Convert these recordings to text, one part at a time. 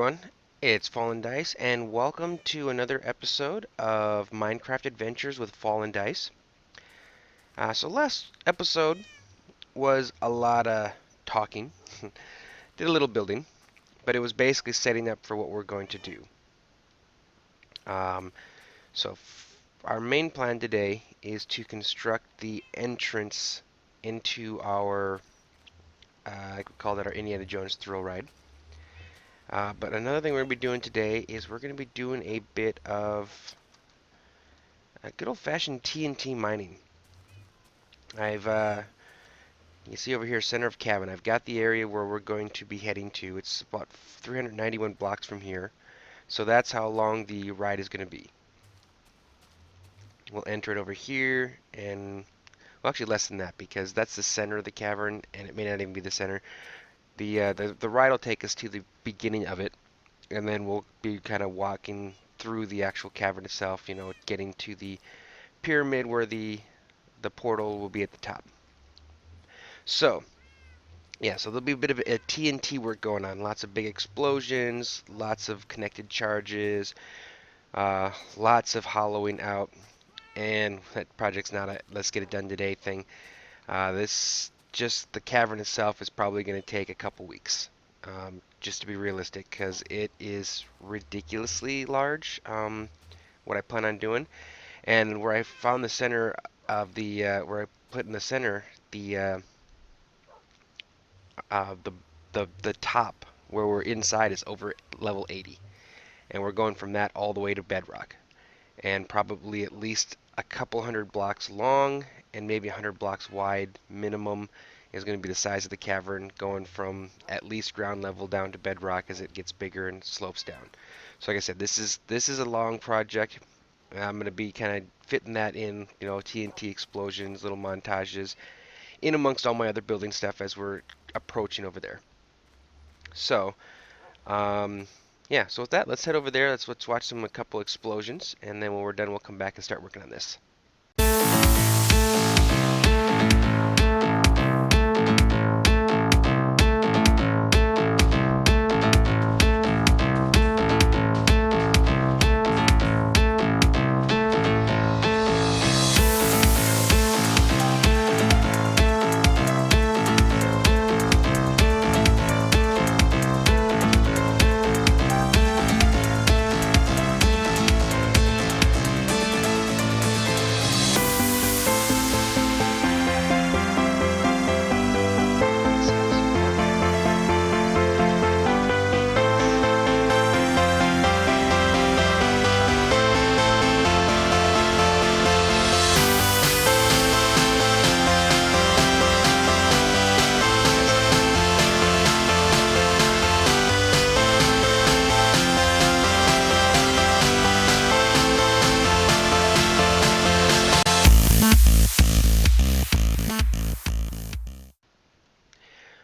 everyone, it's FallenDice, and welcome to another episode of Minecraft Adventures with FallenDice. So last episode was a lot of talking, did a little building, but it was basically setting up for what we're going to do. So our main plan today is to construct the entrance into our, I could call that our Indiana Jones thrill ride. But another thing we're going to be doing today is we're going to be doing a bit of good old-fashioned TNT mining. You see over here, center of cabin, I've got the area where we're going to be heading to. It's about 391 blocks from here. So that's how long the ride is going to be. We'll enter it over here, and well, actually less than that, because that's the center of the cavern, and it may not even be the center. The ride will take us to the beginning of it, and then we'll be kind of walking through the actual cavern itself, you know, getting to the pyramid where the portal will be at the top. So, yeah, so there'll be a bit of a TNT work going on. Lots of big explosions, lots of connected charges, lots of hollowing out, and that project's not a let's get it done today thing. Just the cavern itself is probably going to take a couple weeks, just to be realistic, because it is ridiculously large, what I plan on doing. And where I found the center of the, where I put in the center, the top where we're inside is over level 80. And we're going from that all the way to bedrock. And probably at least a couple hundred blocks long and maybe 100 blocks wide minimum is going to be the size of the cavern, going from at least ground level down to bedrock as it gets bigger and slopes down. So like I said, this is a long project. I'm going to be kind of fitting that in, you know, TNT explosions, little montages, in amongst all my other building stuff as we're approaching over there. So, yeah, so with that, let's head over there. Let's watch a couple explosions, and then when we're done, we'll come back and start working on this.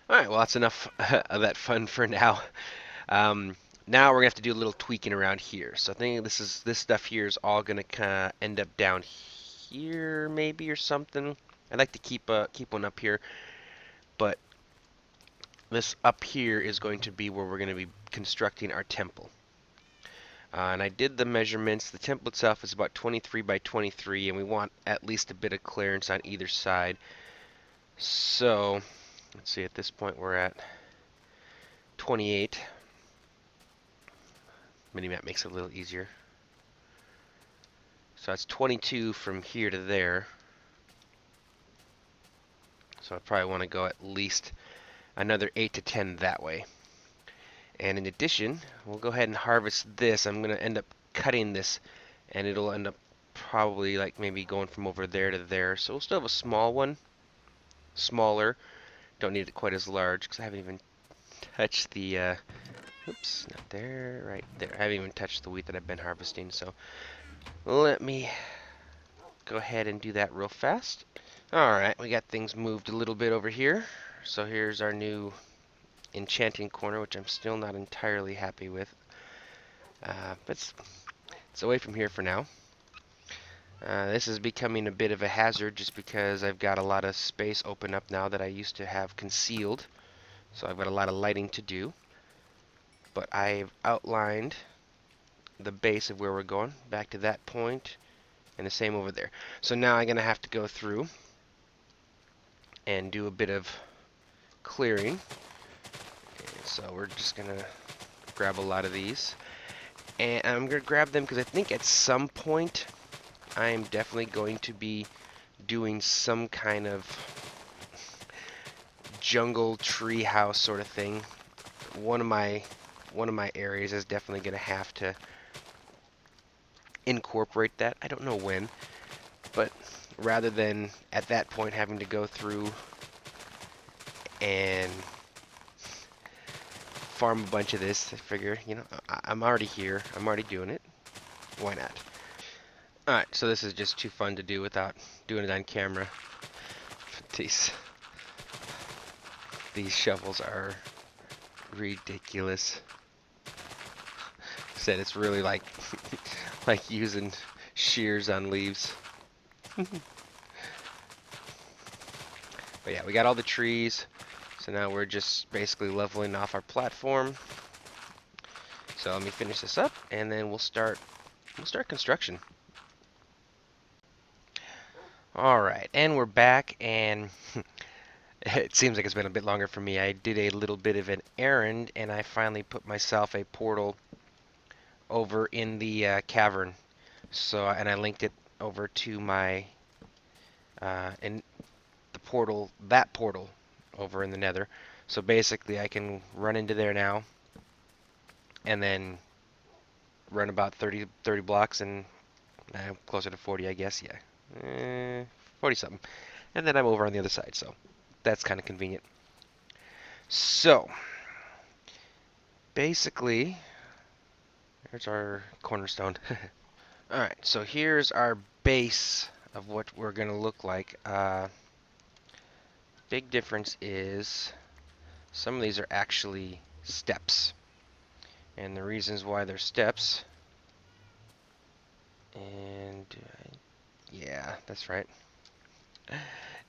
Alright, well that's enough of that fun for now. Now we're going to have to do a little tweaking around here. So I think this stuff here is all going to kind of end up down here maybe or something. I'd like to keep one up here, but this up here is going to be where we're going to be constructing our temple. And I did the measurements. The temple itself is about 23 by 23, and we want at least a bit of clearance on either side. So let's see, at this point we're at 28. Minimap makes it a little easier. So that's 22 from here to there. So I probably want to go at least another 8 to 10 that way. And in addition, we'll go ahead and harvest this. I'm going to end up cutting this, and it'll end up probably like maybe going from over there to there. So we'll still have a small one. Smaller. Don't need it quite as large because I haven't even touched the oops, not there, right there. I haven't even touched the wheat that I've been harvesting, so let me go ahead and do that real fast. Alright, we got things moved a little bit over here. So here's our new enchanting corner, which I'm still not entirely happy with. But it's away from here for now. This is becoming a bit of a hazard just because I've got a lot of space open up now that I used to have concealed. So I've got a lot of lighting to do. but I've outlined the base of where we're going back to that point, and the same over there. So now I'm gonna have to go through and do a bit of clearing. And so we're just gonna grab a lot of these, and I'm gonna grab them because I think at some point I am definitely going to be doing some kind of jungle tree house sort of thing. One of my areas is definitely going to have to incorporate that. I don't know when, but rather than at that point having to go through and farm a bunch of this, I figure, you know, I'm already here. I'm already doing it. Why not? Alright, so this is just too fun to do without doing it on camera. These shovels are ridiculous. Said it's really like like using shears on leaves. But yeah, we got all the trees, so now we're just basically leveling off our platform. So let me finish this up, and then we'll start construction. All right, and we're back, and it seems like it's been a bit longer for me. I did a little bit of an errand, and I finally put myself a portal over in the cavern. So, and I linked it over to my in the portal, that portal over in the Nether. So basically, I can run into there now, and then run about 30 blocks, and closer to 40, I guess. Yeah, 40 something, and then I'm over on the other side. So that's kind of convenient. So basically, there's our cornerstone. Alright, so here's our base of what we're going to look like. Big difference is some of these are actually steps. And the reasons why they're steps, and yeah, that's right.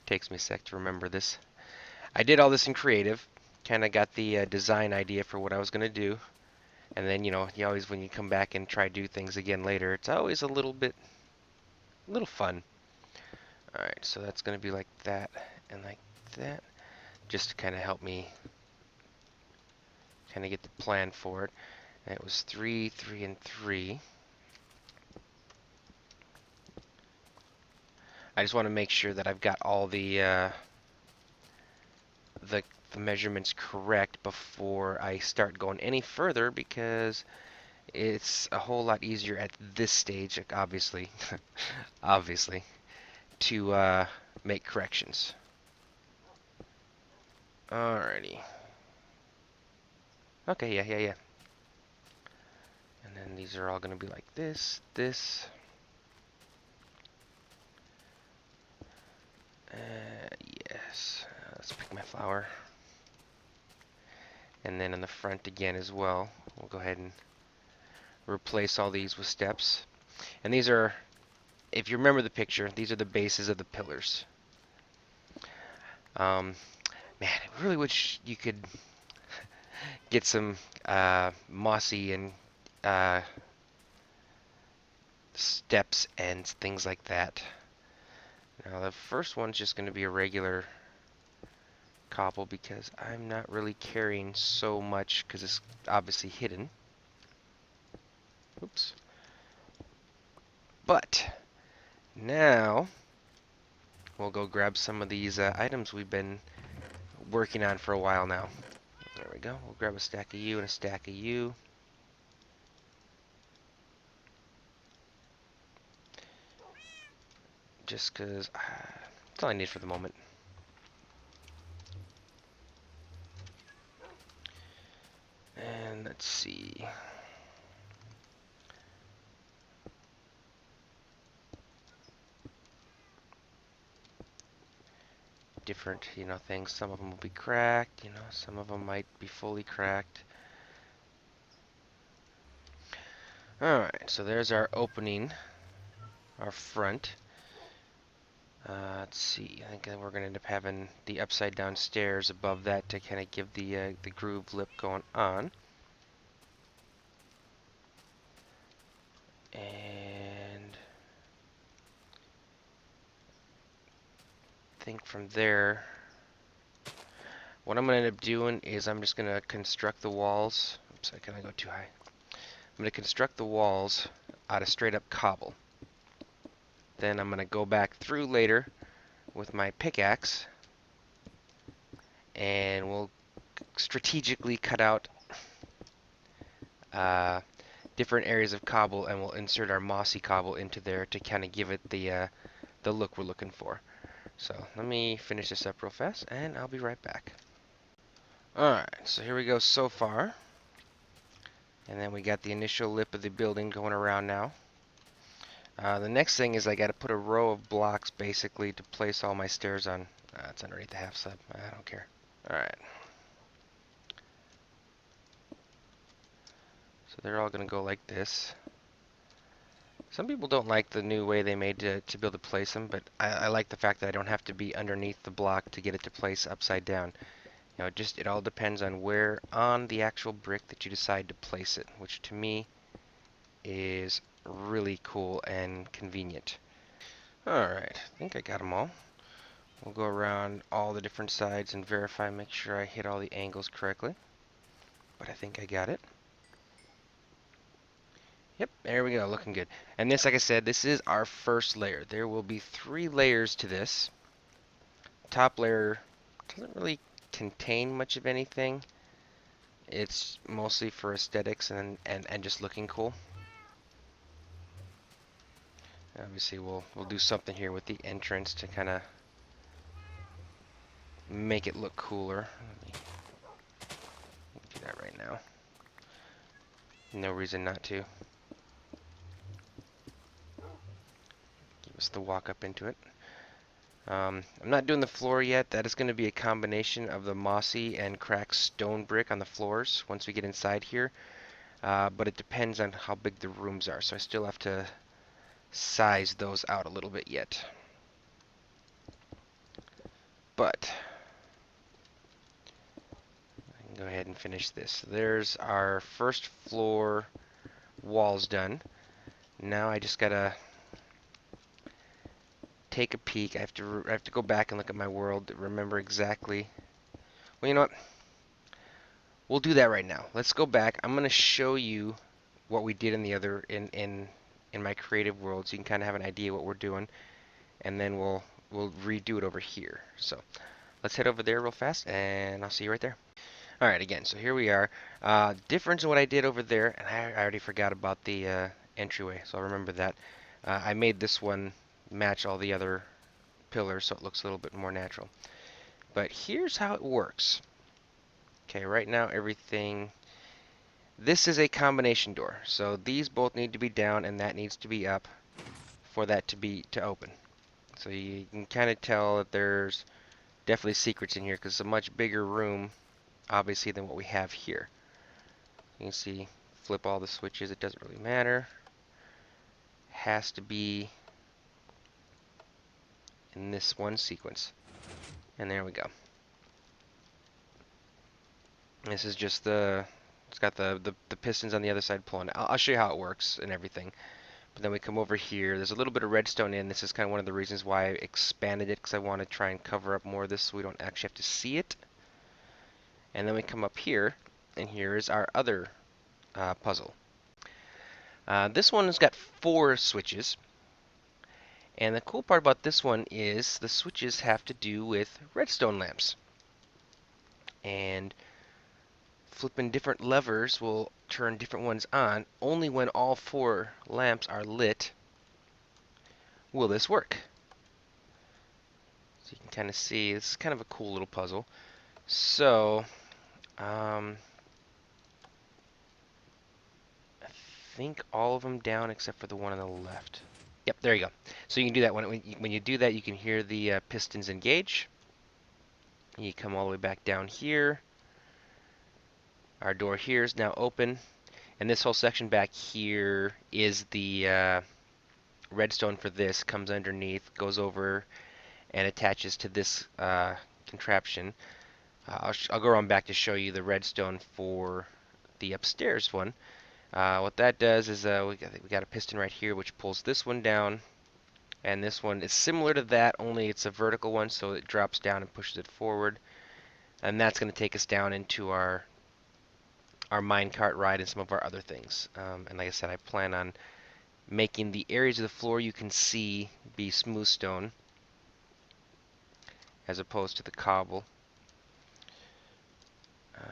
Takes me a sec to remember this. I did all this in creative, kind of got the design idea for what I was going to do. And then, you know, you always, when you come back and try to do things again later, it's always a little fun. Alright, so that's going to be like that and like that, just to kind of help me kind of get the plan for it. And it was 3, 3, and 3. I just want to make sure that I've got all the measurements correct before I start going any further, because it's a whole lot easier at this stage, obviously, obviously, to make corrections. Alrighty. Okay, yeah. And then these are all going to be like this. Yes. Let's pick my flower. And then in the front again as well, we'll go ahead and replace all these with steps. And these are, if you remember the picture, these are the bases of the pillars. Man, I really wish you could get some mossy and steps and things like that. Now the first one's just going to be a regular cobble, because I'm not really carrying so much because it's obviously hidden. Oops. But now we'll go grab some of these items we've been working on for a while now. There we go. We'll grab a stack of you and a stack of you. Just because that's all I need for the moment. And let's see. Different, you know, things. Some of them will be cracked, you know, some of them might be fully cracked. Alright, so there's our opening, our front. Let's see, I think we're going to end up having the upside down stairs above that to kind of give the groove lip going on. And I think from there, what I'm going to end up doing is I'm just going to construct the walls. Oops, I kind of go too high. I'm going to construct the walls out of straight up cobble. Then I'm going to go back through later with my pickaxe, and we'll strategically cut out different areas of cobble, and we'll insert our mossy cobble into there to kind of give it the look we're looking for. So let me finish this up real fast, and I'll be right back. Alright, so here we go so far. And then we got the initial lip of the building going around now. The next thing is I got to put a row of blocks basically to place all my stairs on. It's underneath the half sub. I don't care. Alright. So they're all going to go like this. Some people don't like the new way they made to be able to place them, but I like the fact that I don't have to be underneath the block to get it to place upside down. You know, it all depends on where on the actual brick that you decide to place it, which to me is really cool and convenient. Alright, I think I got them all. We'll go around all the different sides and verify, make sure I hit all the angles correctly. But I think I got it. Yep, there we go, looking good. And this, like I said, this is our first layer. There will be 3 layers to this. Top layer doesn't really contain much of anything. It's mostly for aesthetics and just looking cool. Obviously, we'll do something here with the entrance to kind of make it look cooler. Let me do that right now. No reason not to. Give us the walk up into it. I'm not doing the floor yet. That is going to be a combination of the mossy and cracked stone brick on the floors once we get inside here. But it depends on how big the rooms are, so I still have to size those out a little bit yet. But I can go ahead and finish this. There's our first floor walls done. Now I just gotta take a peek. I have to go back and look at my world to remember exactly. Well, you know what? We'll do that right now. Let's go back. I'm gonna show you what we did in the other in my creative world, so you can kind of have an idea what we're doing, and then we'll redo it over here. So let's head over there real fast, and I'll see you right there. All right, again. So here we are. Difference in what I did over there, and I already forgot about the entryway, so I'll remember that. I made this one match all the other pillars, so it looks a little bit more natural. But here's how it works. Okay, right now everything. This is a combination door, so these both need to be down and that needs to be up for that to open. So you can kind of tell that there's definitely secrets in here because it's a much bigger room, obviously, than what we have here. You can see, flip all the switches, it doesn't really matter. Has to be in this one sequence. And there we go. This is just it's got the pistons on the other side pulling. I'll show you how it works and everything. But then we come over here. There's a little bit of redstone in. This is kind of one of the reasons why I expanded it, because I want to try and cover up more of this so we don't actually have to see it. And then we come up here, and here is our other puzzle. This one has got 4 switches. And the cool part about this one is the switches have to do with redstone lamps. And flipping different levers will turn different ones on. Only when all 4 lamps are lit will this work. So you can kind of see, this is kind of a cool little puzzle. So, I think all of them down except for the one on the left. Yep, there you go. So you can do that. When you do that, you can hear the pistons engage. You come all the way back down here. Our door here is now open. And this whole section back here is the redstone for this. Comes underneath, goes over, and attaches to this contraption. I'll go around back to show you the redstone for the upstairs one. What that does is we got a piston right here which pulls this one down, and this one is similar to that, only it's a vertical one, so it drops down and pushes it forward, and that's going to take us down into our minecart ride and some of our other things. And like I said, I plan on making the areas of the floor you can see be smooth stone as opposed to the cobble.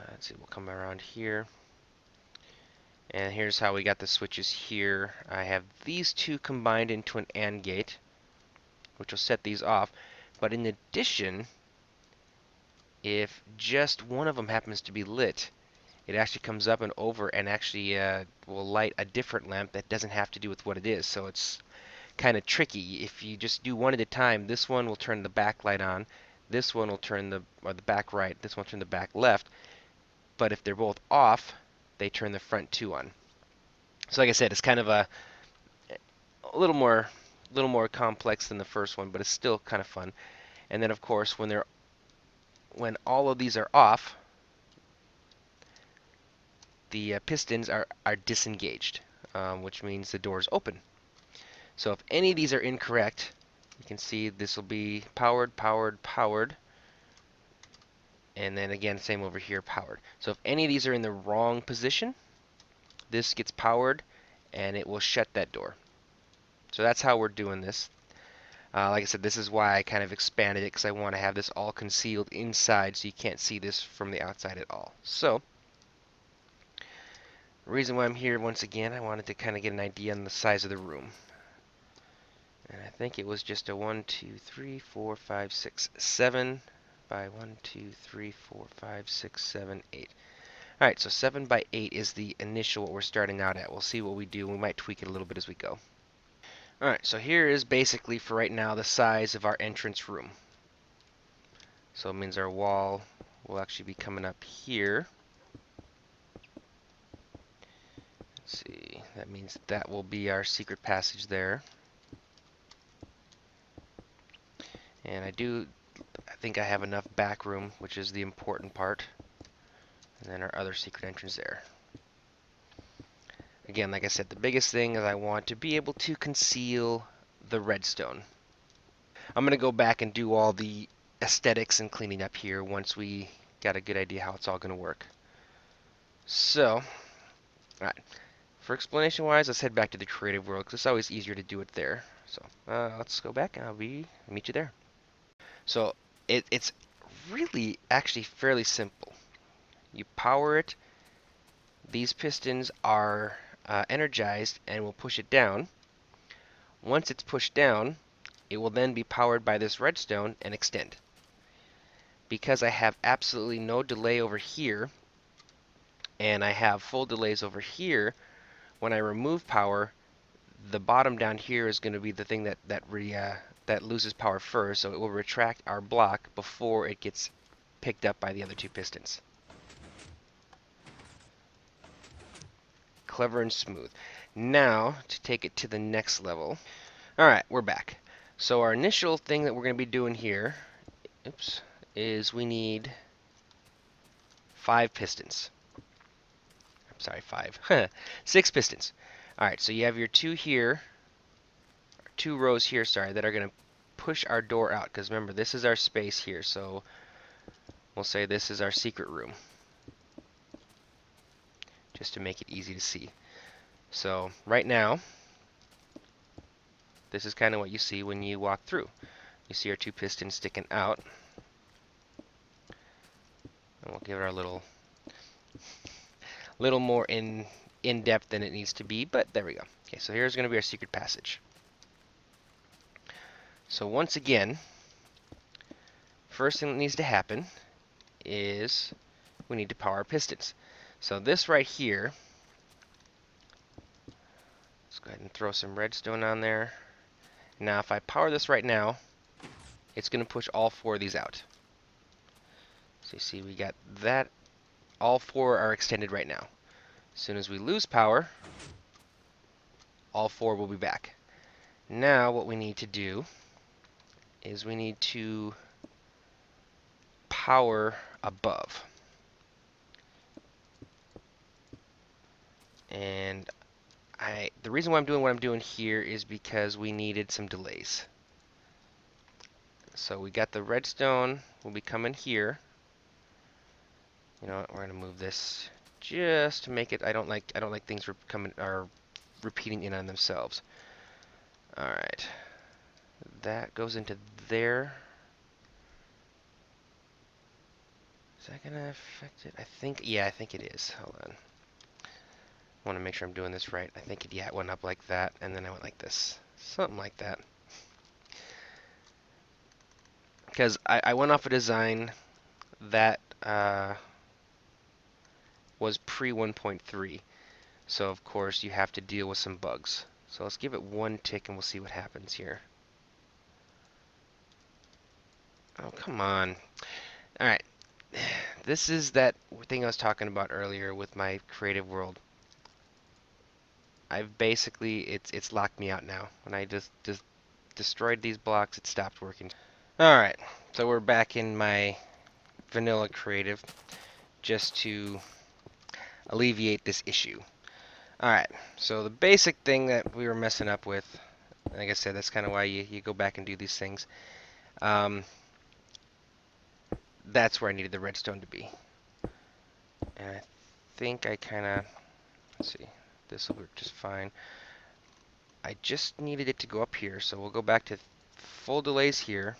Let's see, we'll come around here. And here's how we got the switches here. I have these two combined into an AND gate, which will set these off. But in addition, if just one of them happens to be lit, it actually comes up and over and actually will light a different lamp that doesn't have to do with what it is. So it's kind of tricky. If you just do one at a time, this one will turn the back light on, this one will turn the back right, this one will turn the back left. But if they're both off, they turn the front two on. So like I said, it's kind of a little more complex than the first one, but it's still kind of fun. And then of course, when all of these are off, the pistons are disengaged, which means the door is open. So if any of these are incorrect, you can see this will be powered, powered, powered, and then again, same over here, powered. So if any of these are in the wrong position, this gets powered and it will shut that door. So that's how we're doing this. Like I said, this is why I kind of expanded it, because I want to have this all concealed inside so you can't see this from the outside at all. So, the reason why I'm here once again, I wanted to kind of get an idea on the size of the room. And I think it was just a 1, 2, 3, 4, 5, 6, 7 by 1, 2, 3, 4, 5, 6, 7, 8. Alright, so 7 by 8 is the initial what we're starting out at. We'll see what we do. We might tweak it a little bit as we go. Alright, so here is basically, for right now, the size of our entrance room. So it means our wall will actually be coming up here. Let's see, that means that will be our secret passage there. And I think I have enough back room, which is the important part. And then our other secret entrance there. Again, like I said, the biggest thing is I want to be able to conceal the redstone. I'm going to go back and do all the aesthetics and cleaning up here once we got a good idea how it's all going to work. So, alright. For explanation wise, let's head back to the creative world, because it's always easier to do it there. So, let's go back and I'll meet you there. So, it's really actually fairly simple. You power it, these pistons are energized and will push it down. Once it's pushed down, it will then be powered by this redstone and extend. Because I have absolutely no delay over here, and I have full delays over here, when I remove power, the bottom down here is going to be the thing that loses power first, so it will retract our block before it gets picked up by the other two pistons. Clever and smooth. Now, to take it to the next level. Alright, we're back. So our initial thing that we're going to be doing here, is we need 5 pistons. I'm sorry, 5. 6 pistons. Alright, so you have your 2 here, 2 rows here, sorry, that are going to push our door out. Because remember, this is our space here, so we'll say this is our secret room. Just to make it easy to see. So right now, this is kind of what you see when you walk through. You see our 2 pistons sticking out. And we'll give it our little more in depth than it needs to be, but there we go. Okay, so here's going to be our secret passage. So once again, first thing that needs to happen is we need to power our pistons. So this right here, let's go ahead and throw some redstone on there. Now if I power this right now, it's going to push all 4 of these out. So you see we got that. All 4 are extended right now. As soon as we lose power, all 4 will be back. Now what we need to do is we need to power above. And the reason why I'm doing what I'm doing here is because we needed some delays. So we got the redstone will be coming here. You know what, we're gonna move this just to make it, I don't like things repeating in on themselves. Alright. That goes into there. Is that gonna affect it? I think it is. Hold on. I want to make sure I'm doing this right. I think it went up like that, and then I went like this. Something like that. Because I went off a design that was pre 1.3. So of course you have to deal with some bugs. So let's give it one tick and we'll see what happens here. Oh, come on. Alright. This is that thing I was talking about earlier with my creative world. I've basically, it's locked me out now. When I just destroyed these blocks, it stopped working. Alright, so we're back in my vanilla creative just to alleviate this issue. Alright, so the basic thing that we were messing up with, like I said, that's kind of why you go back and do these things. That's where I needed the redstone to be. And I think I kind of, let's see, this will work just fine. I just needed it to go up here, so we'll go back to full delays here.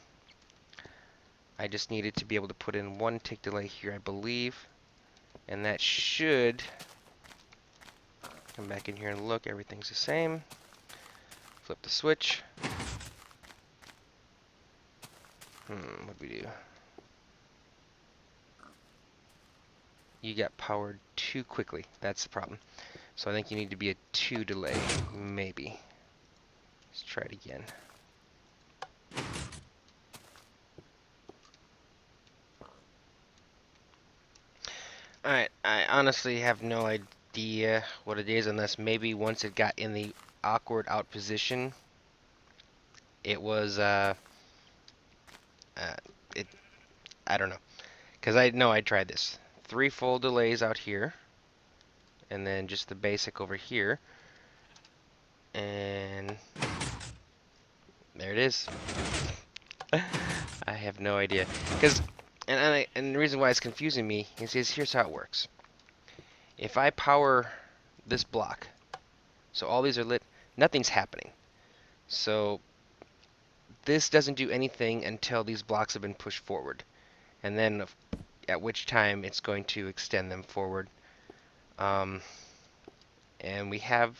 I just needed to be able to put in one tick delay here, I believe. And that should come back in here and look, everything's the same. Flip the switch. What'd we do? You got powered too quickly. That's the problem. So I think you need to be a 2 delay, maybe. Let's try it again. Alright, I honestly have no idea what it is, unless maybe once it got in the awkward out position, it was, I don't know. Because I know I tried this. 3 full delays out here, and then just the basic over here. And there it is. I have no idea. Because, and the reason why it's confusing me is here's how it works. If I power this block, so all these are lit, nothing's happening. So this doesn't do anything until these blocks have been pushed forward. And then at which time it's going to extend them forward. And we have,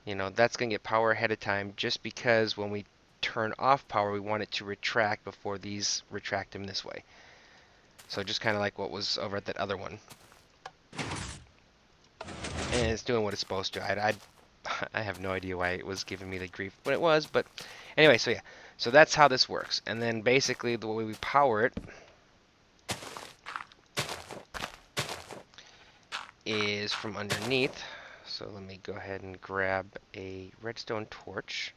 you know, that's going to get power ahead of time just because when we turn off power, we want it to retract before these retract them this way. So just kind of like what was over at that other one. And it's doing what it's supposed to. I have no idea why it was giving me the grief when it was, but anyway, so yeah. So that's how this works. And then basically the way we power it is from underneath. So let me go ahead and grab a redstone torch.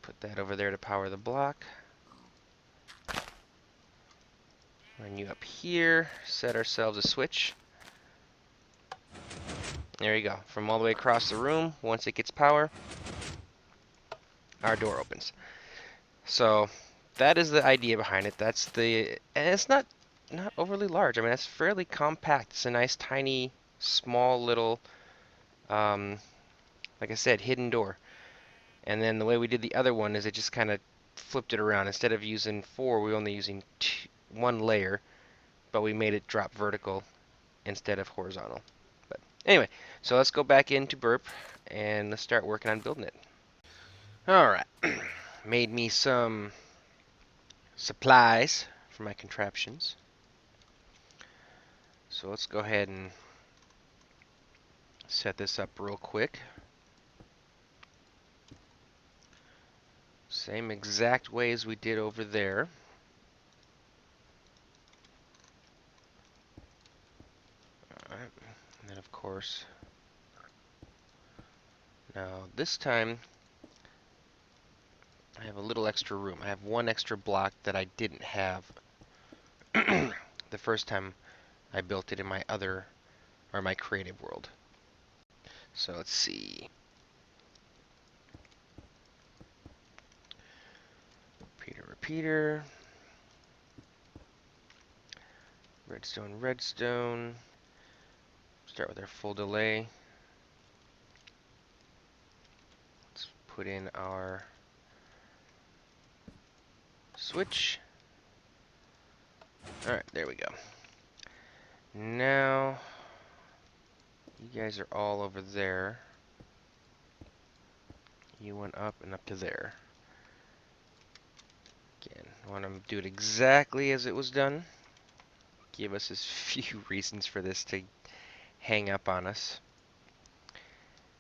Put that over there to power the block. Run you up here, set ourselves a switch. There you go. From all the way across the room, once it gets power, our door opens. So that is the idea behind it. And it's not overly large. I mean, it's fairly compact. It's a nice, tiny, small little, like I said, hidden door. And then the way we did the other one is it just kind of flipped it around. Instead of using 4, we're only using 1 layer, but we made it drop vertical instead of horizontal. But anyway, so let's go back into Burp and let's start working on building it. Alright, made me some supplies for my contraptions. So let's go ahead and set this up real quick. Same exact way as we did over there. Alright, and then of course, now this time I have a little extra room. I have 1 extra block that I didn't have the first time I built it in my other, or my creative world. So let's see. Repeater. Redstone. Start with our full delay. Let's put in our switch. Alright, there we go. Now, you guys are all over there. You went up and up to there. Again, I want to do it exactly as it was done. Give us as few reasons for this to hang up on us.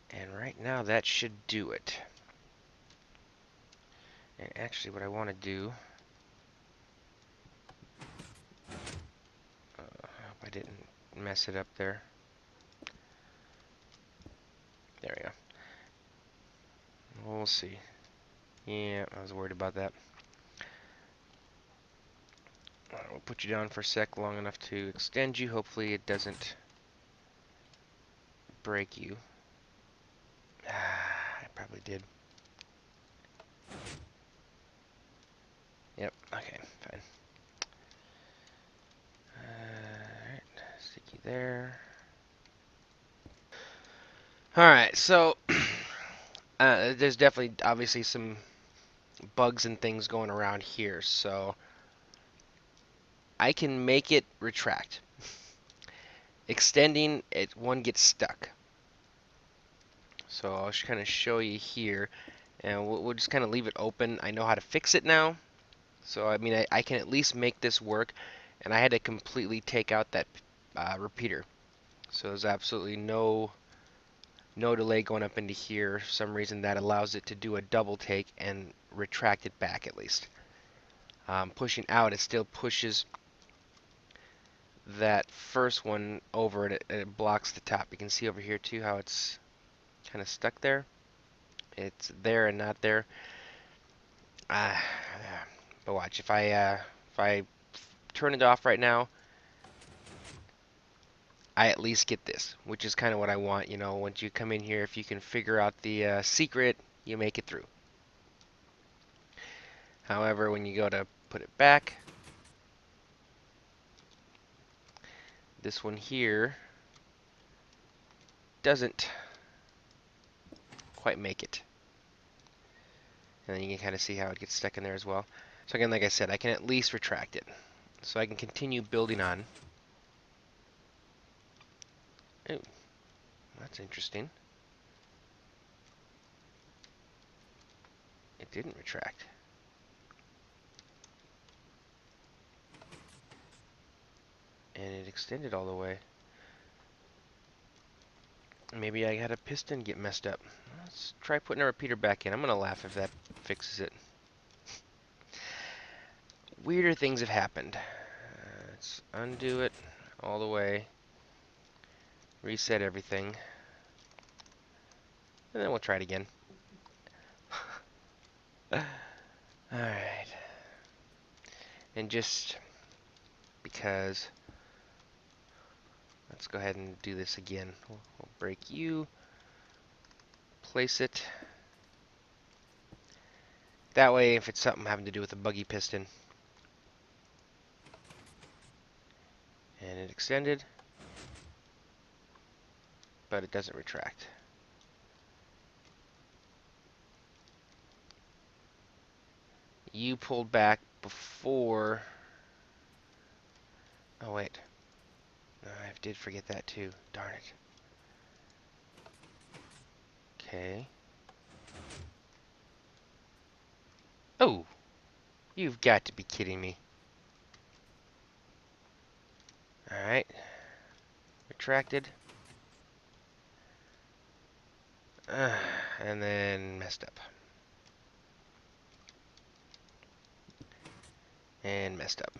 And right now, that should do it. And actually, what I want to do... I hope I didn't mess it up there. There we go. We'll see. Yeah, I was worried about that. We'll put you down for a sec, long enough to extend you. Hopefully it doesn't break you. I probably did. Yep, okay, fine. Alright, stick you there. Alright, so there's definitely, obviously, some bugs and things going around here, so I can make it retract. Extending it, one gets stuck. So I'll just kind of show you here, and we'll just kind of leave it open. I know how to fix it now, so I mean I can at least make this work. And I had to completely take out that repeater, so there's absolutely no delay going up into here. For some reason that allows it to do a double take and retract it back at least. Pushing out, it still pushes that first one over, and it blocks the top. You can see over here too how it's kind of stuck there. It's there and not there. But watch, if I turn it off right now, I at least get this, which is kind of what I want. You know, once you come in here, if you can figure out the secret, you make it through. However, when you go to put it back, this one here doesn't quite make it. And then you can kind of see how it gets stuck in there as well. So again, like I said, I can at least retract it. So I can continue building on. Ooh, that's interesting. It didn't retract. And it extended all the way. Maybe I had a piston get messed up. Let's try putting a repeater back in. I'm gonna laugh if that fixes it. Weirder things have happened. Let's undo it all the way. Reset everything. And then we'll try it again. Alright. And just because, let's go ahead and do this again. We'll break you. Place it. That way, if it's something having to do with a buggy piston. And it extended. But it doesn't retract. You pulled back before... Oh, wait. No, I did forget that too. Darn it. Okay. Oh! You've got to be kidding me. Alright. Retracted. And then messed up. And messed up.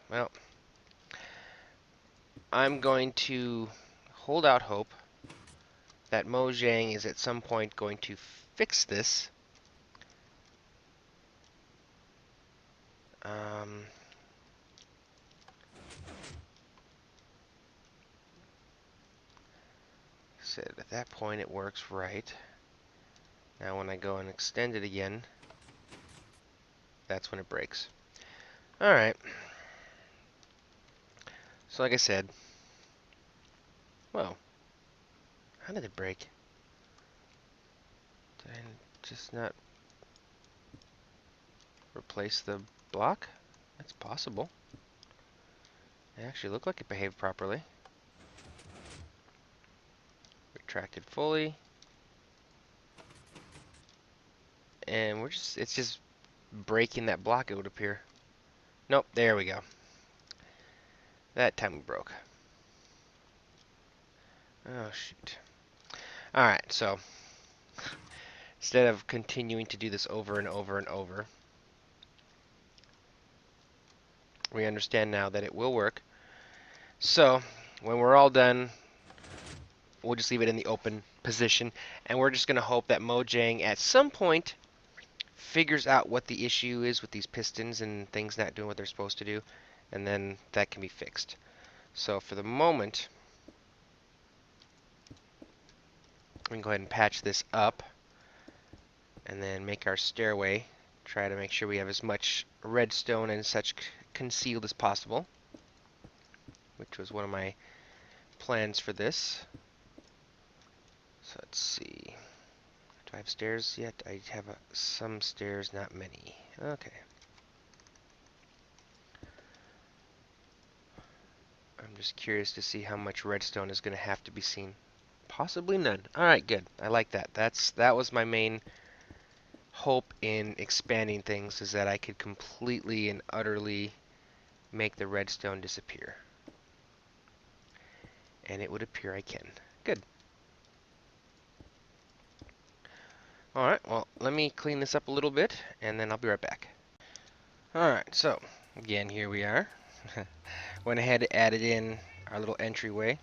Well, I'm going to hold out hope that Mojang is at some point going to fix this Said at that point it works right. Now when I go and extend it again, that's when it breaks. Alright. So like I said, whoa, how did it break? Did I just not replace the block? That's possible. It actually looked like it behaved properly. Retracted fully. And it's just breaking that block, it would appear. Nope, there we go. That time we broke. Oh, shoot. Alright, so instead of continuing to do this over and over and over, we understand now that it will work. So, when we're all done, we'll just leave it in the open position, and we're just going to hope that Mojang at some point figures out what the issue is with these pistons and things not doing what they're supposed to do, and then that can be fixed. So for the moment, we can go ahead and patch this up, and then make our stairway. Try to make sure we have as much redstone and such concealed as possible, which was one of my plans for this. So let's see. Do I have stairs yet? I have some stairs, not many. Okay. I'm just curious to see how much redstone is going to have to be seen. Possibly none. Alright, good. I like that. That was my main hope in expanding things, is that I could completely and utterly make the redstone disappear. And it would appear I can. Good. Alright, well, let me clean this up a little bit, and then I'll be right back. Alright, so, again, here we are. Went ahead and added in our little entryway.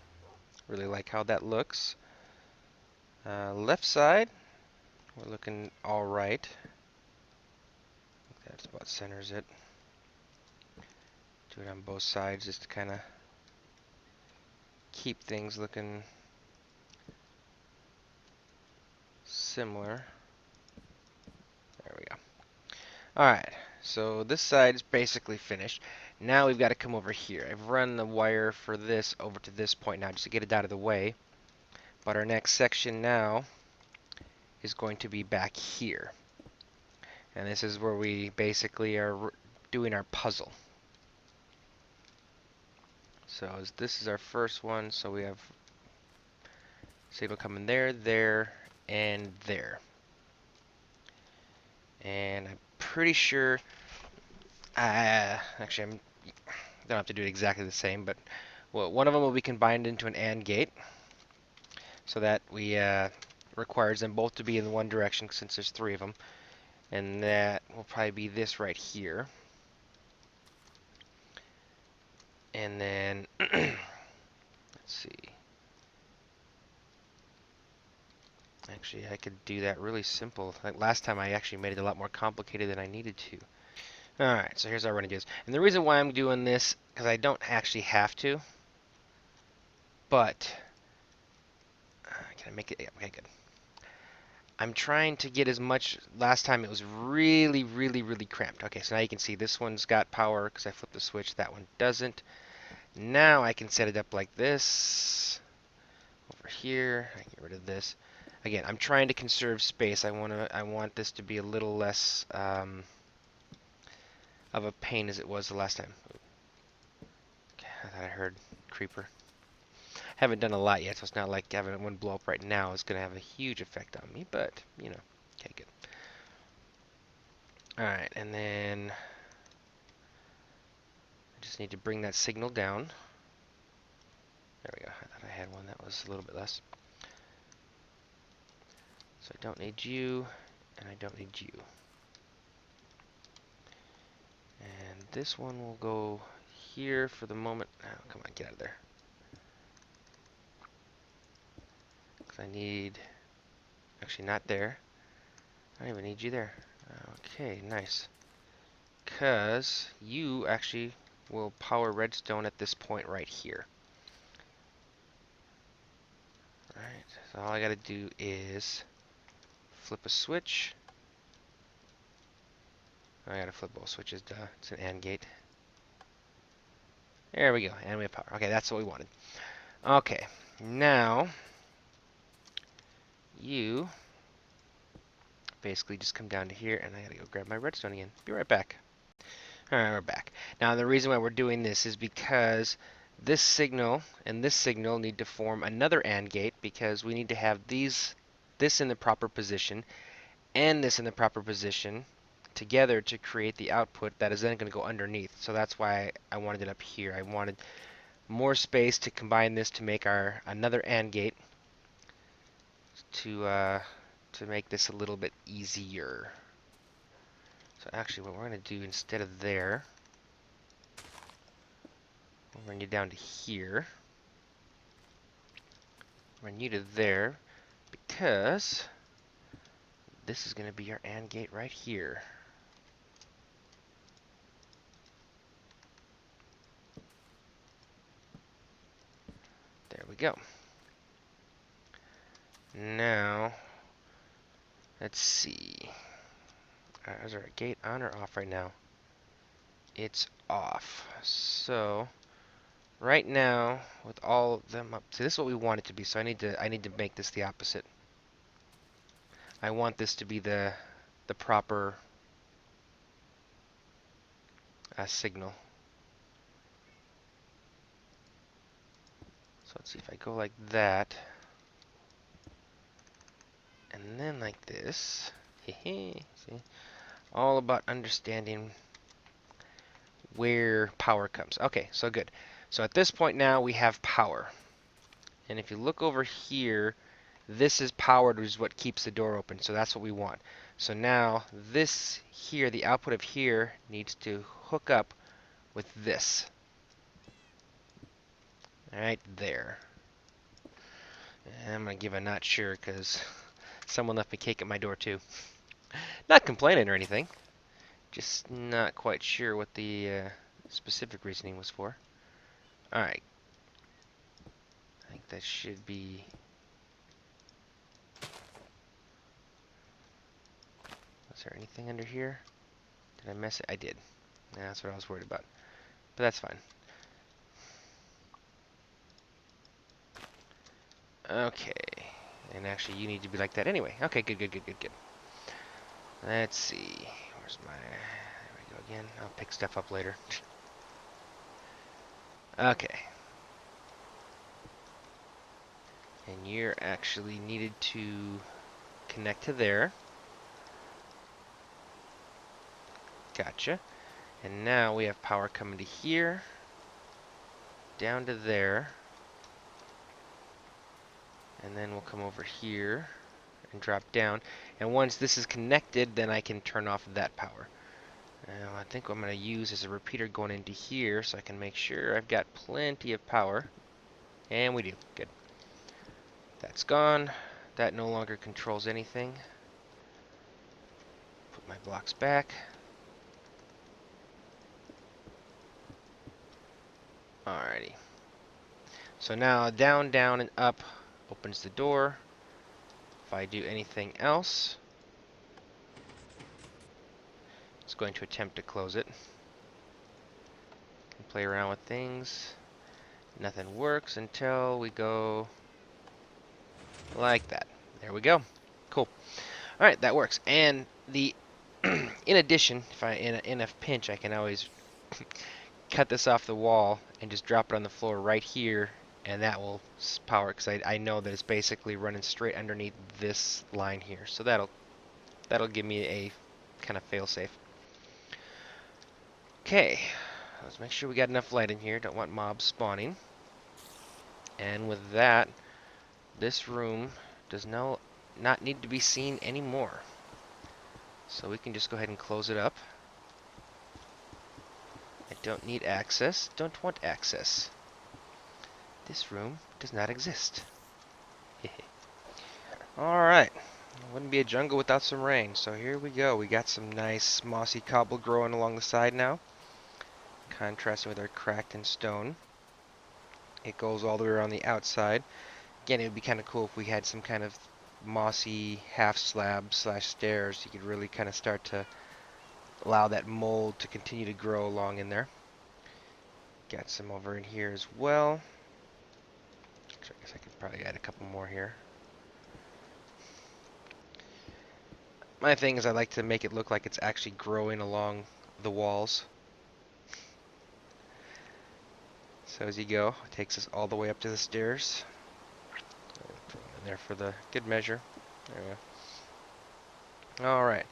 Really like how that looks. Left side, we're looking alright. That's about centers it. Do it on both sides just to kind of keep things looking similar. There we go. Alright, so this side is basically finished. Now we've got to come over here. I've run the wire for this over to this point now just to get it out of the way. But our next section now is going to be back here. And this is where we basically are doing our puzzle. So this is our first one, so we have signal coming there, there, and there. And I'm pretty sure, actually I don't have to do it exactly the same, but well, one of them will be combined into an AND gate, so that we requires them both to be in one direction since there's three of them. And that will probably be this right here. And then, let's see. Actually, I could do that really simple. Like last time I actually made it a lot more complicated than I needed to. Alright, so here's our renegades. And the reason why I'm doing this, because I don't actually have to, but, can I make it? Yeah, okay, good. I'm trying to get as much, last time it was really, really, really cramped. Okay, so now you can see this one's got power because I flipped the switch, that one doesn't. Now I can set it up like this, over here, I can get rid of this. Again, I'm trying to conserve space. I want this to be a little less of a pain as it was the last time. Okay, I thought I heard creeper. Haven't done a lot yet, so it's not like having one blow up right now is going to have a huge effect on me, but, you know, okay, good. Alright, and then I just need to bring that signal down. There we go. I thought I had one that was a little bit less. So I don't need you, and I don't need you. And this one will go here for the moment. Oh, come on, get out of there. I need, actually not there. I don't even need you there. Okay, nice. because you actually will power redstone at this point right here. Alright, so all I gotta do is flip a switch. I gotta flip both switches, duh. It's an AND gate. There we go, and we have power. Okay, that's what we wanted. Okay, now you basically just come down to here, and I gotta go grab my redstone again. Be right back. Alright, we're back. Now, the reason why we're doing this is because this signal and this signal need to form another AND gate, because we need to have this in the proper position and this in the proper position together to create the output that is then going to go underneath. So that's why I wanted it up here. I wanted more space to combine this to make our another AND gate to make this a little bit easier. So actually what we're going to do instead of there, we'll run you down to here. Run you to there, because this is going to be our AND gate right here. There we go. Now, let's see. Is our gate on or off right now? It's off. So, right now, with all of them up, see, this is what we want it to be. So I need to make this the opposite. I want this to be the proper signal. So let's see if I go like that, and then like this. See, all about understanding where power comes. Okay, so good. So at this point now we have power. And if you look over here, this is powered, which is what keeps the door open. So that's what we want. So now this here, the output of here, needs to hook up with this. Right there. And I'm going to give a not sure because someone left me cake at my door too. Not complaining or anything. Just not quite sure what the specific reasoning was for. Alright. I think that should be... Was there anything under here? Did I mess it? I did. Yeah, that's what I was worried about. But that's fine. Okay. And actually, you need to be like that anyway. Okay, good. Let's see. Where's my... There we go again. I'll pick stuff up later. Okay. And you're actually needed to connect to there. Gotcha. And now we have power coming to here, down to there, and then we'll come over here and drop down. And once this is connected, then I can turn off that power. Now I think what I'm going to use is a repeater going into here so I can make sure I've got plenty of power. And we do. Good. That's gone. That no longer controls anything. Put my blocks back. Alrighty. So now down, down, and up opens the door. If I do anything else, it's going to attempt to close it. Can play around with things. Nothing works until we go like that. There we go. Cool. Alright, that works. And the in addition, if I in a pinch, I can always cut this off the wall and just drop it on the floor right here, and that will power, because I know that it's basically running straight underneath this line here. So that'll give me a kind of fail-safe. Okay, let's make sure we got enough light in here. Don't want mobs spawning. And with that, this room does not need to be seen anymore. So we can just go ahead and close it up. I don't need access. Don't want access. This room does not exist. Alright. Wouldn't be a jungle without some rain. So here we go. We got some nice mossy cobble growing along the side now, contrasting with our cracked and stone. It goes all the way around the outside. Again, it would be kind of cool if we had some kind of mossy half slab slash stairs. You could really kind of start to allow that mold to continue to grow along in there. Got some over in here as well. So I guess I could probably add a couple more here. My thing is I like to make it look like it's actually growing along the walls. So as you go, it takes us all the way up to the stairs. Put one in there for the good measure. There we go. Alright,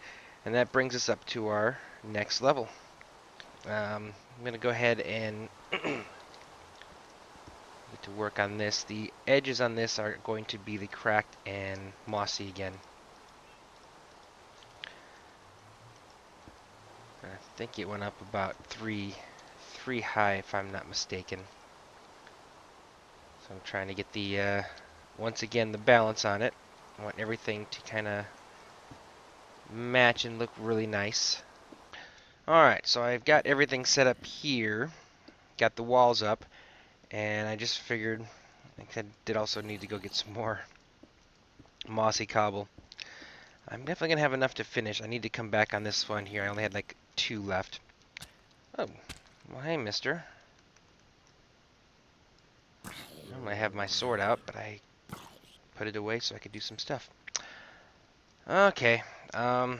and that brings us up to our next level. I'm going to go ahead and get to work on this. The edges on this are going to be the cracked and mossy again. I think it went up about three high if I'm not mistaken. So I'm trying to get the, once again, the balance on it. I want everything to kind of match and look really nice. Alright, so I've got everything set up here. Got the walls up. And I just figured I did also need to go get some more mossy cobble. I'm definitely going to have enough to finish. I need to come back on this one here. I only had like 2 left. Oh, well, hey, mister. I have my sword out, but I put it away so I could do some stuff. Okay. Oh,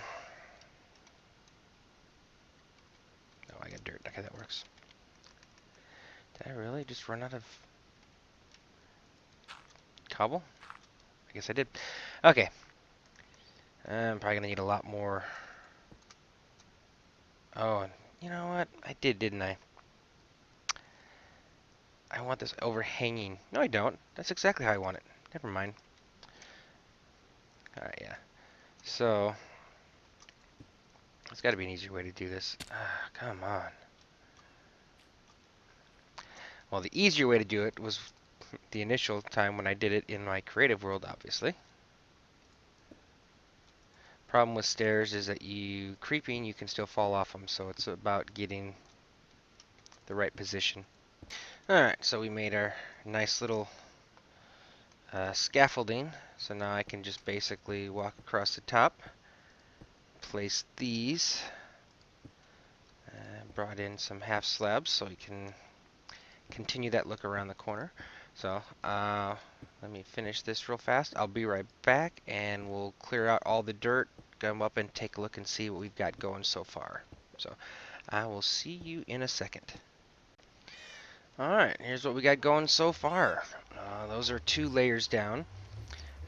I got dirt. Okay, that works. Did I really just run out of cobble? I guess I did. Okay. I'm probably going to need a lot more. Oh, you know what? I did, didn't I? I want this overhanging. No, I don't. That's exactly how I want it. Never mind. Alright, yeah. So, there's got to be an easier way to do this. Ah, come on. Well, the easier way to do it was the initial time when I did it in my creative world, obviously. Problem with stairs is that creeping, you can still fall off them, so it's about getting the right position. Alright, so we made our nice little scaffolding. So now I can just basically walk across the top, place these, brought in some half slabs so we can continue that look around the corner. So let me finish this real fast. I'll be right back and we'll clear out all the dirt, come up and take a look and see what we've got going so far. So I will see you in a second. Alright, here's what we got going so far. Those are 2 layers down.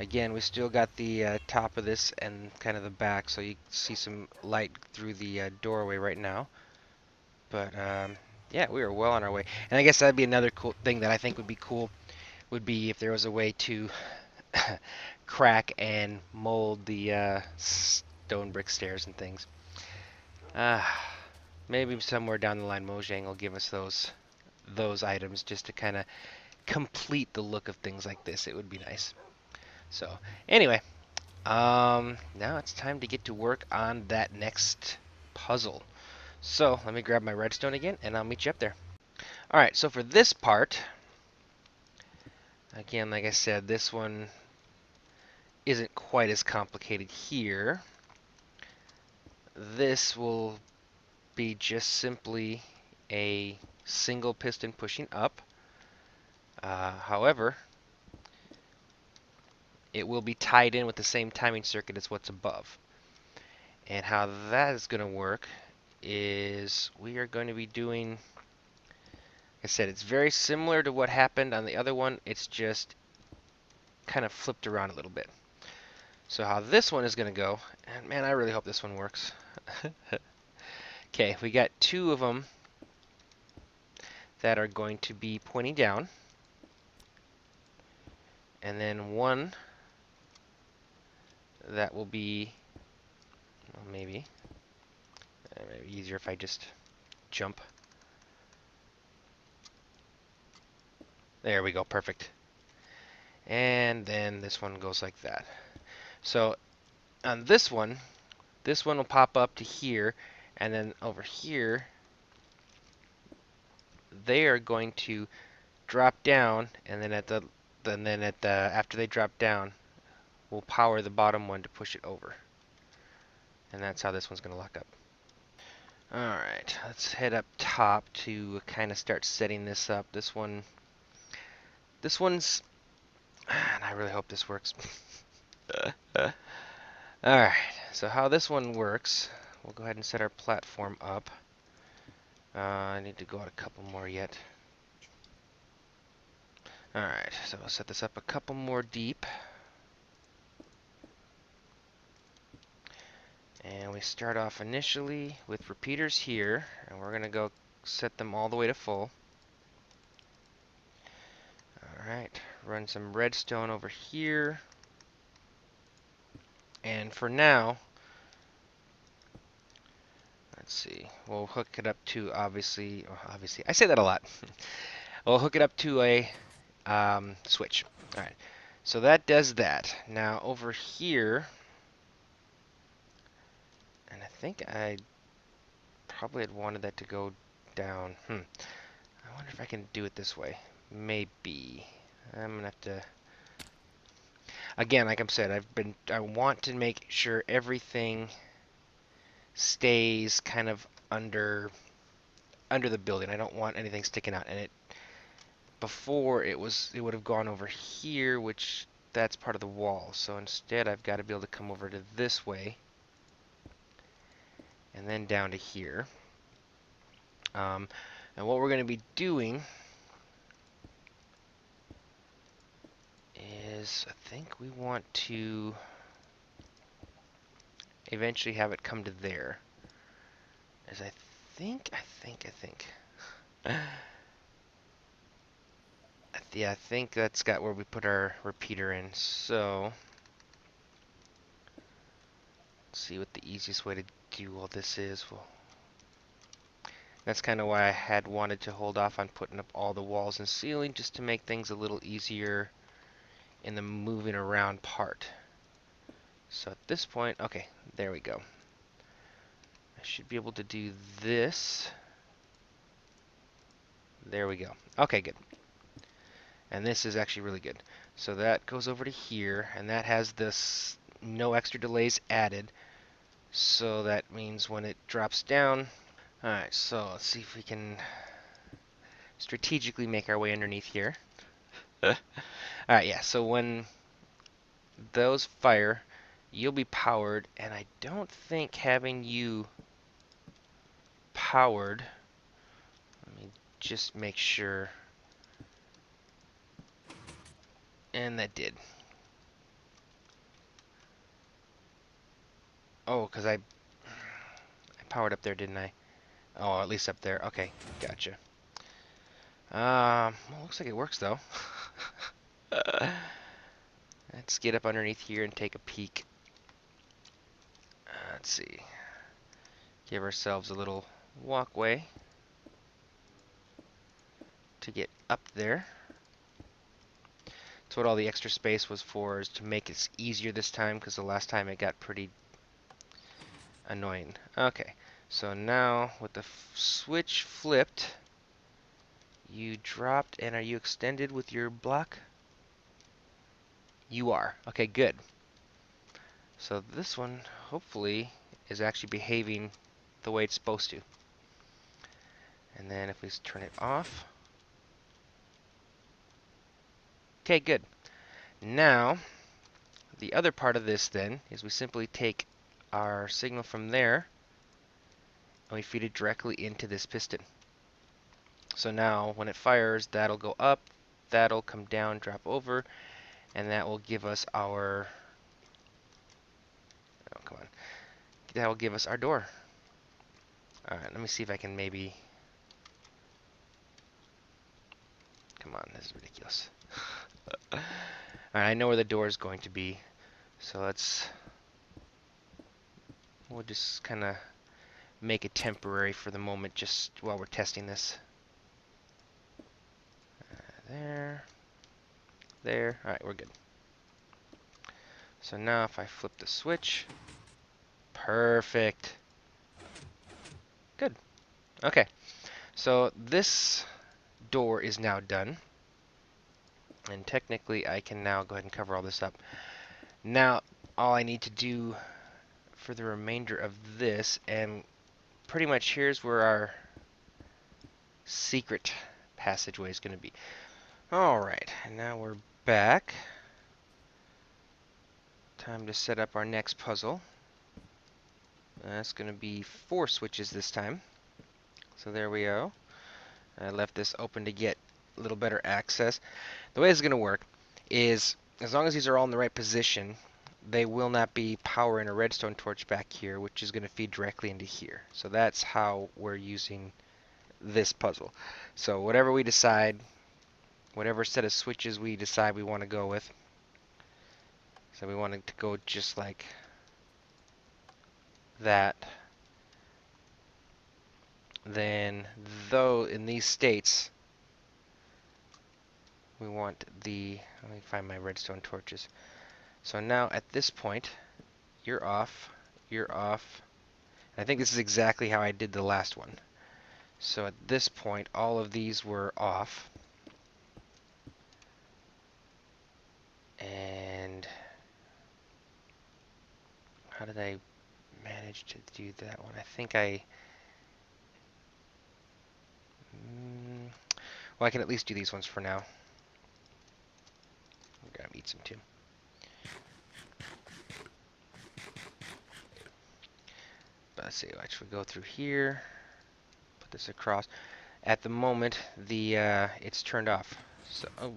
Again, we still got the top of this and kind of the back, so you see some light through the doorway right now. But yeah, we are well on our way. And I guess that'd be another cool thing that I think would be cool, would be if there was a way to crack and mold the stone brick stairs and things. Maybe somewhere down the line Mojang will give us those items just to kind of complete the look of things like this. It would be nice. So anyway, now it's time to get to work on that next puzzle. So let me grab my redstone again and I'll meet you up there. Alright, so for this part, again, like I said, this one isn't quite as complicated here. This will be just simply a single piston pushing up. However, it will be tied in with the same timing circuit as what's above. And how that is going to work is we are going to be doing, like I said, it's very similar to what happened on the other one. It's just kind of flipped around a little bit. So how this one is going to go, and man, I really hope this one works. Okay, we got 2 of them that are going to be pointing down. And then 1 that will be, well, maybe easier if I just jump. There we go, perfect. And then this one goes like that. So On this one will pop up to here, and then over here, they are going to drop down, and then after they drop down, we'll power the bottom one to push it over, and that's how this one's going to lock up. All right, let's head up top to kind of start setting this up. This one's, and I really hope this works. All right, so how this one works, we'll go ahead and set our platform up. I need to go out a couple more yet. Alright, so I'll set this up a couple more deep. And we start off initially with repeaters here, and we're going to go set them all the way to full. Alright, run some redstone over here. And for now, let's see, we'll hook it up to obviously, I say that a lot. We'll hook it up to a switch. Alright, so that does that. Now over here, and I think I probably had wanted that to go down. I wonder if I can do it this way. Maybe. I'm gonna have to. Again, like I said, I want to make sure everything stays kind of under the building. I don't want anything sticking out. And before it would have gone over here, which that's part of the wall. So instead, I've got to be able to come over to this way, and then down to here. And what we're going to be doing is, I think we want to eventually have it come to there. As I think. Yeah, I think that's got where we put our repeater in. So, let's see what the easiest way to do all this is. Well, that's kind of why I had wanted to hold off on putting up all the walls and ceiling, just to make things a little easier in the moving around part. So at this point, okay, there we go. I should be able to do this. There we go. Okay, good. And this is actually really good. So that goes over to here, and that has this no extra delays added. So that means when it drops down. Alright, so let's see if we can strategically make our way underneath here. Alright, yeah, so when those fire, you'll be powered, and I don't think having you powered, let me just make sure, and that did. Oh, because I powered up there, didn't I? Oh, at least up there. Okay, gotcha. Well, looks like it works though. Let's get up underneath here and take a peek. Let's see. Give ourselves a little walkway to get up there. That's what all the extra space was for, is to make it easier this time, because the last time it got pretty annoying. Okay, so now with the switch flipped, you dropped, and are you extended with your block? You are. Okay, good. So this one, hopefully, is actually behaving the way it's supposed to. And then if we turn it off. Okay, good. Now, the other part of this then is we simply take our signal from there and we feed it directly into this piston. So now when it fires, that'll go up, that'll come down, drop over, and that will give us our, oh come on, that will give us our door. Alright, let me see if I can maybe, come on, this is ridiculous. Alright, I know where the door is going to be, so we'll just kind of make it temporary for the moment, just while we're testing this. There. Alright, we're good. So now if I flip the switch, perfect. Good. Okay, so this door is now done. And technically I can now go ahead and cover all this up. Now all I need to do for the remainder of this, and pretty much here's where our secret passageway is going to be. Alright, and now we're back. Time to set up our next puzzle. That's going to be 4 switches this time. So there we go. I left this open to get a little better access. The way it's going to work is, as long as these are all in the right position, they will not be powering a redstone torch back here, which is going to feed directly into here. So that's how we're using this puzzle. So whatever we decide, whatever set of switches we decide we want to go with, so we want it to go just like that, then though in these states we want the, let me find my redstone torches. So now at this point, you're off, you're off. I think this is exactly how I did the last one. So at this point, all of these were off. And how did I manage to do that one? I think well, I can at least do these ones for now. I'm gonna eat some too. But let's see, actually go through here, put this across. At the moment, the it's turned off. So, oh,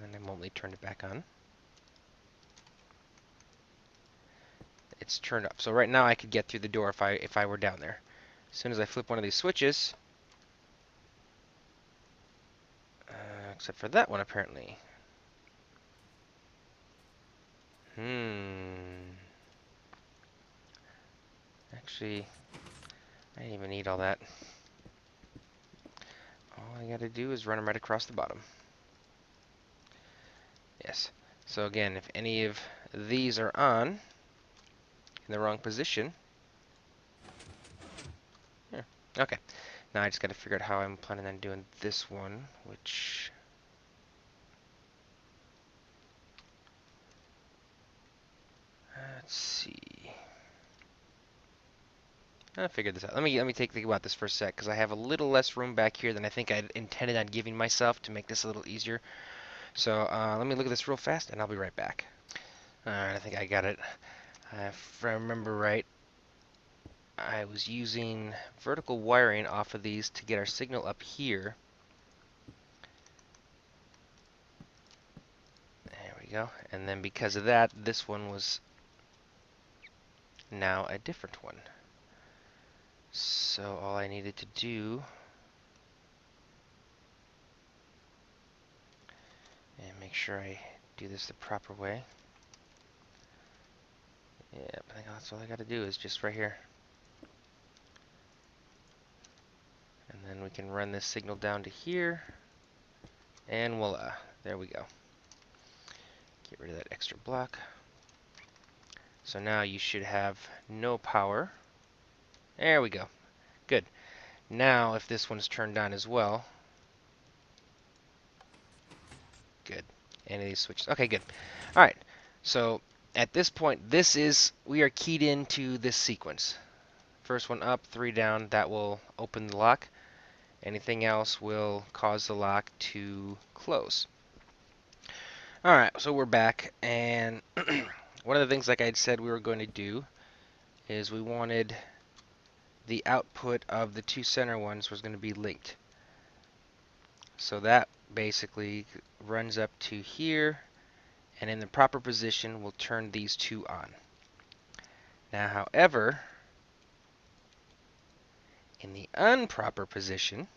and I only turned it back on. It's turned up. So right now I could get through the door if I were down there. As soon as I flip one of these switches, except for that one apparently. Actually, I didn't even need all that. All I gotta do is run them right across the bottom. Yes. So again, if any of these are on in the wrong position, here. Okay. Now I just gotta figure out how I'm planning on doing this one, which let's see. I figured this out. Let me think about this for a sec, because I have a little less room back here than I think I intended on giving myself to make this a little easier. So let me look at this real fast, and I'll be right back. Alright, I think I got it. If I remember right, I was using vertical wiring off of these to get our signal up here. There we go. And then because of that, this one was now a different one. So all I needed to do, and make sure I do this the proper way. Yeah, I think that's all I got to do is just right here. And then we can run this signal down to here, and voila, there we go. Get rid of that extra block. So now you should have no power. There we go. Good. Now if this one's turned on as well. Good. Any of these switches. Okay, good. Alright. So at this point, we are keyed into this sequence. First one up, 3 down, that will open the lock. Anything else will cause the lock to close. Alright, so we're back, and one of the things, like I said we were going to do, is we wanted the output of the 2 center ones was going to be linked. So that basically runs up to here, and in the proper position we'll turn these 2 on. Now, however, in the improper position,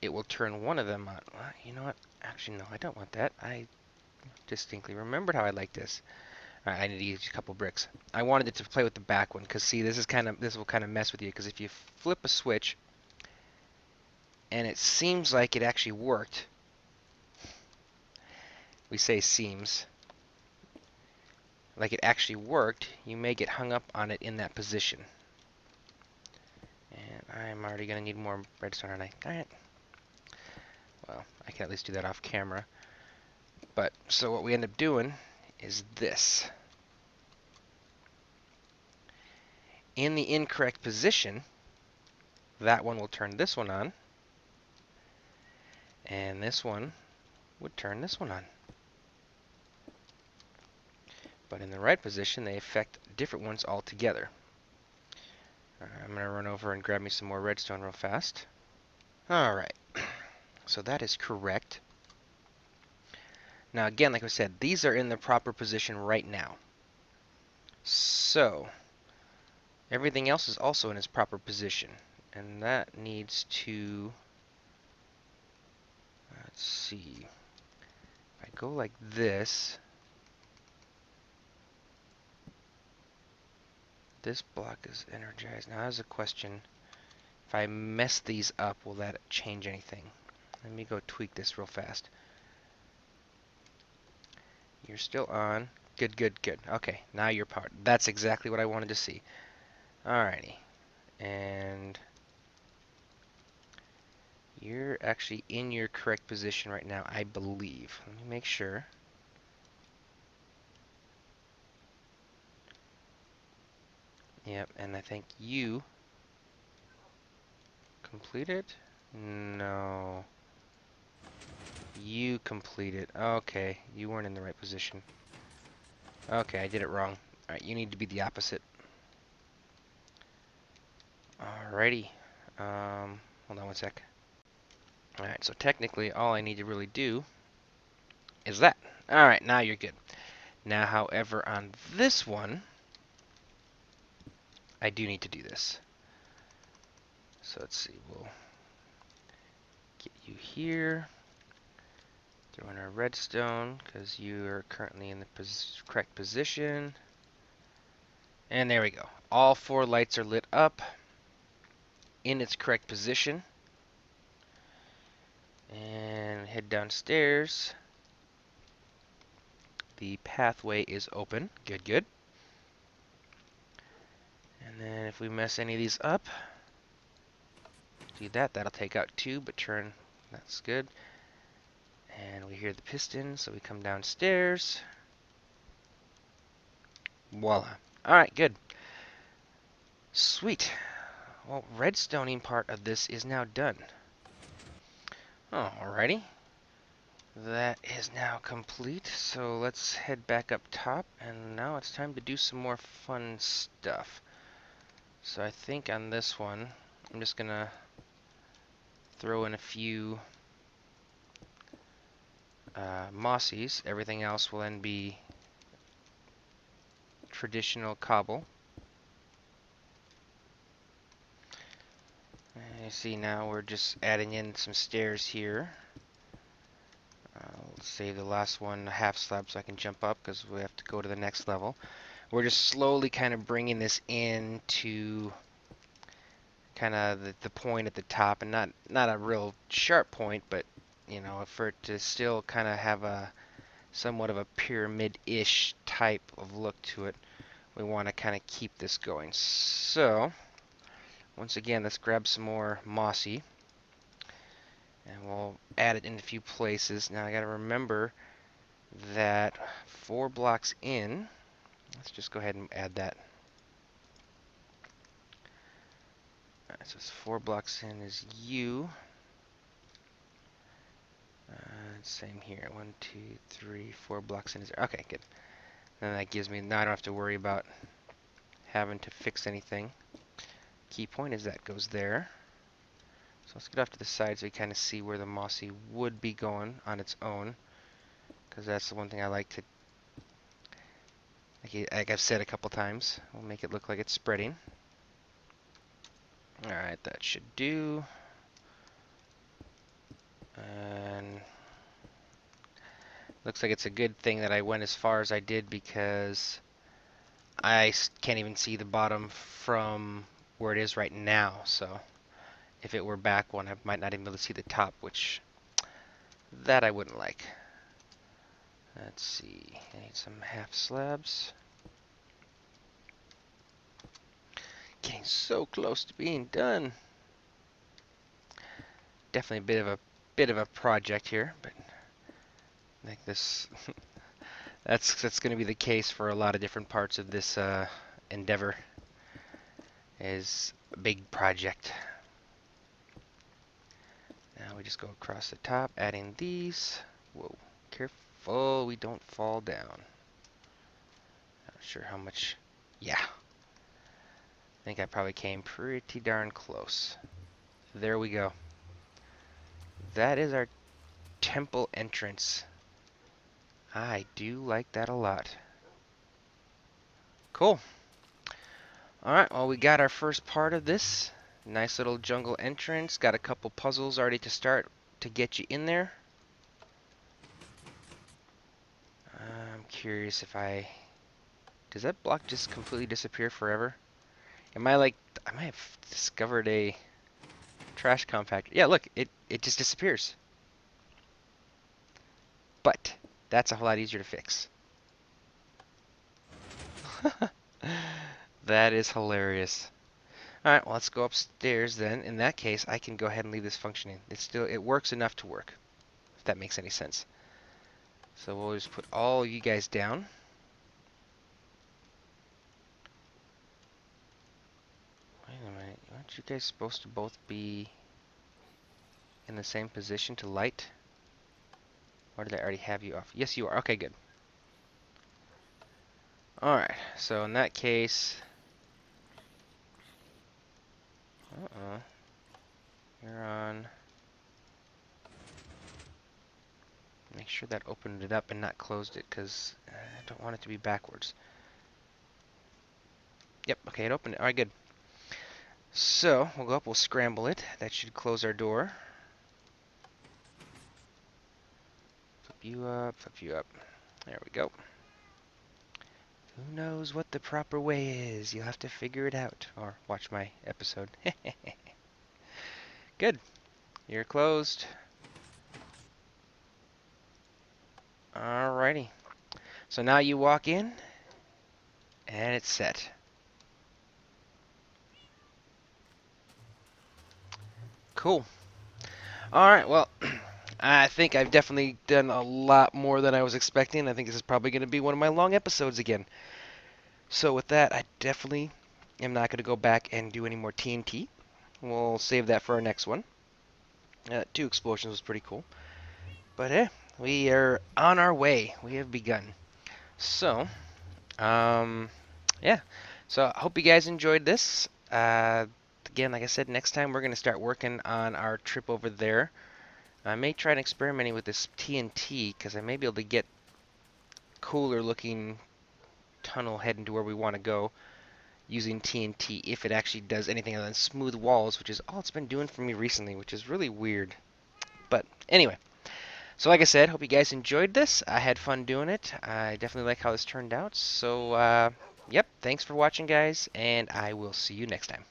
it will turn one of them on. Well, you know what? Actually, no, I don't want that. I distinctly remembered how I like this. Alright, I need to use a couple bricks. I wanted it to play with the back one, because see, this will kind of mess with you, because if you flip a switch, and it seems like it actually worked, we say seems like it actually worked, you may get hung up on it in that position. And I'm already going to need more redstone, aren't I? Alright. Well, I can at least do that off camera. But, so what we end up doing is this. In the incorrect position, that one will turn this one on. And this one would turn this one on. But in the right position, they affect different ones altogether. I'm going to run over and grab me some more redstone real fast. Alright, so that is correct. Now again, like I said, these are in the proper position right now. So, everything else is also in its proper position. And that needs to... Let's see. If I go like this... This block is energized. Now that's a question. If I mess these up, will that change anything? Let me go tweak this real fast. You're still on. Good, good, good. Okay, now you're powered. That's exactly what I wanted to see. Alrighty. And you're actually in your correct position right now, I believe. Let me make sure. Yep, and I think you completed? No. You completed. Okay, you weren't in the right position. Okay, I did it wrong. Alright, you need to be the opposite. Alrighty. Hold on one sec. Alright, so technically all I need to really do is that. Alright, now you're good. Now, however, on this one, I do need to do this. So let's see, we'll get you here. Throw in our redstone, because you are currently in the correct position. And there we go. All 4 lights are lit up in its correct position. And head downstairs. The pathway is open. Good, good. And then if we mess any of these up, do that. That'll take out 2, but turn. That's good. And we hear the piston, so we come downstairs. Voila. Alright, good. Sweet. Well, redstoning part of this is now done. Alrighty. That is now complete, so let's head back up top, and now it's time to do some more fun stuff. So I think on this one, I'm just gonna throw in a few mossies. Everything else will then be traditional cobble. And you see now we're just adding in some stairs here. I'll save the last one a half slab so I can jump up because we have to go to the next level. We're just slowly kind of bringing this in to kind of the point at the top, and not a real sharp point, but you know, for it to still kind of have a somewhat of a pyramid-ish type of look to it, we want to kind of keep this going. So once again, let's grab some more mossy, and we'll add it in a few places. Now I got to remember that 4 blocks in, let's just go ahead and add that. Alright, so it's 4 blocks in is you. Same here. 1, 2, 3, 4 blocks in is okay, good. And that gives me, now I don't have to worry about having to fix anything. Key point is that goes there. So let's get off to the side so you kind of see where the mossy would be going on its own, because that's the one thing I like to, like I've said a couple times, we'll make it look like it's spreading. Alright, that should do. And looks like it's a good thing that I went as far as I did, because I can't even see the bottom from where it is right now. So if it were back one, I might not even be able to see the top, which that I wouldn't like. Let's see, I need some half slabs. Getting so close to being done. Definitely a bit of a project here, but I think this that's going to be the case for a lot of different parts of this endeavor. Is a big project. Now we just go across the top, adding these. Whoa, careful we don't fall down. Not sure how much. Yeah. I think I probably came pretty darn close. There we go. That is our temple entrance. I do like that a lot. Cool. Alright, well, we got our first part of this. Nice little jungle entrance. Got a couple puzzles already to start to get you in there. I'm curious if does that block just completely disappear forever? I might have discovered a trash compactor. Yeah, look, it just disappears. But that's a whole lot easier to fix. That is hilarious. Alright, well, let's go upstairs then. In that case, I can go ahead and leave this functioning. It works enough to work, if that makes any sense. So we'll just put all you guys down. Wait a minute, aren't you guys supposed to both be in the same position to light? Or did I already have you off? Yes, you are. Okay, good. Alright, so in that case... You're on. Make sure that opened it up and not closed it, because I don't want it to be backwards. Yep, okay, it opened it. Alright, good. So, we'll go up, we'll scramble it. That should close our door. Flip you up, flip you up. There we go. Who knows what the proper way is? You'll have to figure it out. Or watch my episode. Good. You're closed. Alrighty. So now you walk in, and it's set. Cool. Alright, well, I think I've definitely done a lot more than I was expecting. I think this is probably going to be one of my long episodes again. So with that, I definitely am not going to go back and do any more TNT. We'll save that for our next one. 2 explosions was pretty cool. But we are on our way. We have begun. So, yeah. So I hope you guys enjoyed this. Again, like I said, next time we're going to start working on our trip over there. I may try and experimenting with this TNT, because I may be able to get cooler looking tunnel heading to where we want to go using TNT, if it actually does anything other than smooth walls, which is all it's been doing for me recently, which is really weird. But anyway, so like I said, hope you guys enjoyed this. I had fun doing it. I definitely like how this turned out. So, yep, thanks for watching, guys, and I will see you next time.